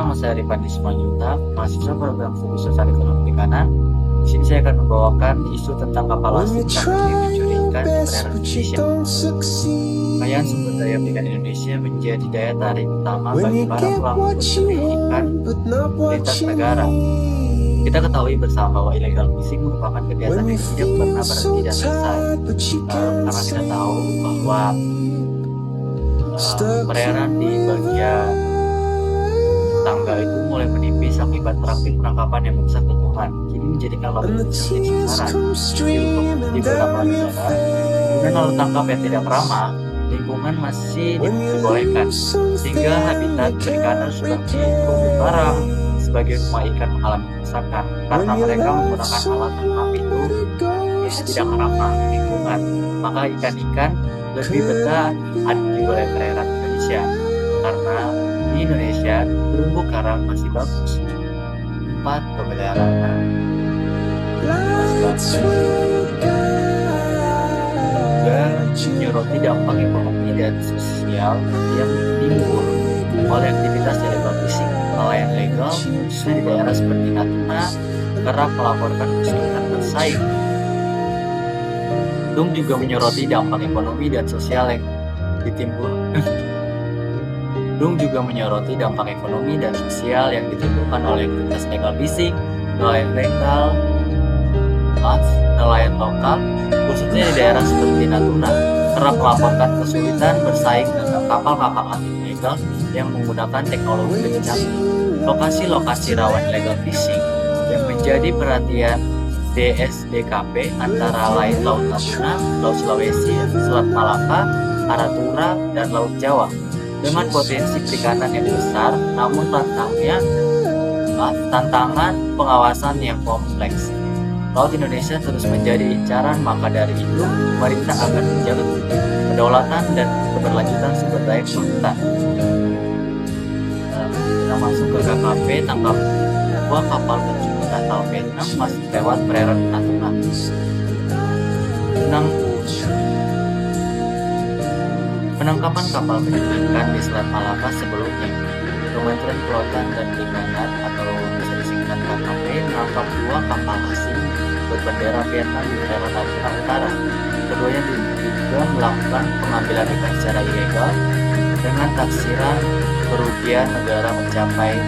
nama saya Rifandi Simanjuntak, mahasiswa program Studi Sosial Ekonomi Perikanan. Di sini saya akan membawakan isu tentang kapal asing yang mencuri ikan di perairan Indonesia. Kekayaan sumber daya perikanan Indonesia menjadi daya tarik utama bagi para pelaku pencuri ikan lintas negara. Kita ketahui bersama bahwa illegal fishing merupakan kegiatan yang tidak pernah berhenti dan selesai. Karena kita tahu bahwa perairan di bagian tangga itu mulai menipis akibat praktik penangkapan yang merusak lingkungan. Kini menjadi alat sasaran di beberapa negara. Kemudian alat tangkap yang tidak ramah lingkungan masih dibolehkan, sehingga habitat perikanan seperti terumbu karang sebagai rumah ikan mengalami kerusakan karena mereka menggunakan alat tangkap itu yang tidak ramah lingkungan. Maka ikan-ikan lebih betah ada di wilayah perairan Indonesia, karena di Indonesia terumbu karang masih bagus, tempat pemeliharaan masih bagus, juga menyoroti dampak ekonomi dan sosial yang timbul oleh aktivitas illegal fishing. Nelayan legal khususnya di daerah seperti Natuna kerap melaporkan kesulitan bersaing. Dung juga menyoroti dampak ekonomi dan sosial yang ditimbulkan oleh aktivitas legal fishing. Nelayan lokal khususnya di daerah seperti Natuna kerap melaporkan kesulitan bersaing dengan kapal-kapal asing ilegal yang menggunakan teknologi lebih canggih. Lokasi-lokasi rawan illegal fishing yang menjadi perhatian DSDKP antara lain Laut Natuna, Laut Sulawesi, Selat Malaka, Aratura, dan Laut Jawa. Dengan potensi perikanan yang besar, namun tantangan pengawasan yang kompleks. Laut Indonesia terus menjadi incaran, maka dari itu pemerintah akan menjaga kedaulatan dan keberlanjutan sumber daya kelautan. Kita masuk ke KKP tangkap dua kapal pencuri asal Vietnam masih lewat perairan Natuna. Penangkapan kapal pencuri ikan di Selat Malaka sebelumnya, Kementerian Kelautan dan Perikanan atau bisa disingkat KKP menangkap dua kapal asing berbendera Vietnam di perairan Natuna Utara. Keduanya diduga melakukan pengambilan ikan secara ilegal dengan taksiran kerugian negara mencapai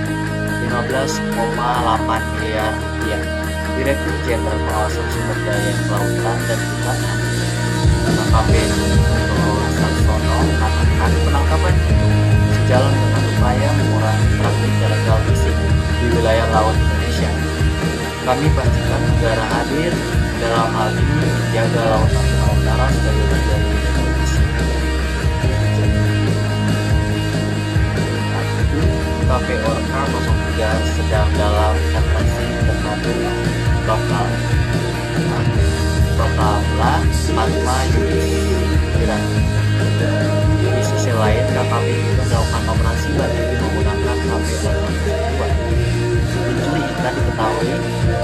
15,8 miliar rupiah. Direktur Jenderal Pengawasan Sumber Daya Kelautan dan Perikanan KKP Sarsono mengatakan penangkapan itu sejalan dengan upaya mengurangi praktik illegal fishing di wilayah laut Indonesia. Kami pastikan negara hadir dalam hal ini menjaga Laut Natuna Utara sebagai bagian dari illegal fishing. KP Orca 03 sedang dalam operasi komando lokal Fatma Yudhistira. Di sisi lain, KKP juga melakukan operasi banding menggunakan KP Orca 2. Pencuri ikan diketahui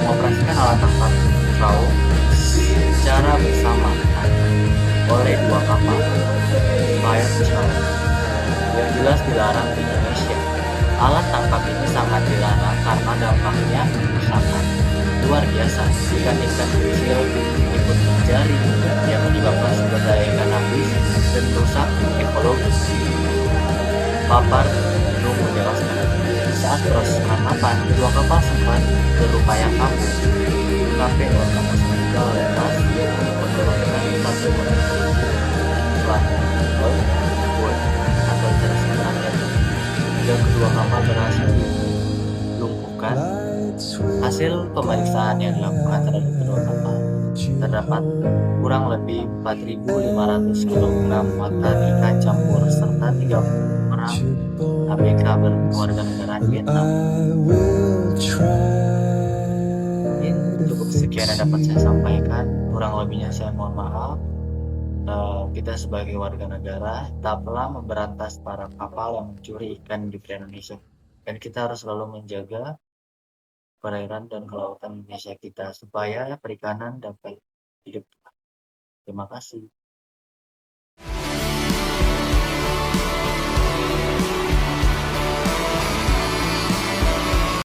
mengoperasikan alat tangkap perahu secara bersamaan oleh dua kapal layar pesawat yang jelas dilarang di Indonesia. Alat tangkap ini sangat dilarang karena dampaknya sangat luar biasa. Ikan-ikan kecil ikut menjari yang menyebabkan sumber daya ikan habis dan merusak ekologi. Papar Nung menjelaskan, saat proses penangkapan, kedua kapal sempat berupaya kabur. KP Orca juga lepas menurunkan satu atau cara singkatnya, dan kedua kapal berhasil dilumpuhkan. Hasil pemeriksaan yang dilakukan terhadap kedua kapal terdapat kurang lebih 4.500 kg muatan ikan campur serta 30 orang ABK berkewarganegaraan Vietnam. Mungkin cukup sekian yang dapat saya sampaikan, kurang lebihnya saya mohon maaf. Kita sebagai warga negara tetaplah memberantas para kapal yang mencuri ikan di perairan Indonesia, dan kita harus selalu menjaga perairan dan kelautan Indonesia kita supaya perikanan dapat hidup. Terima kasih.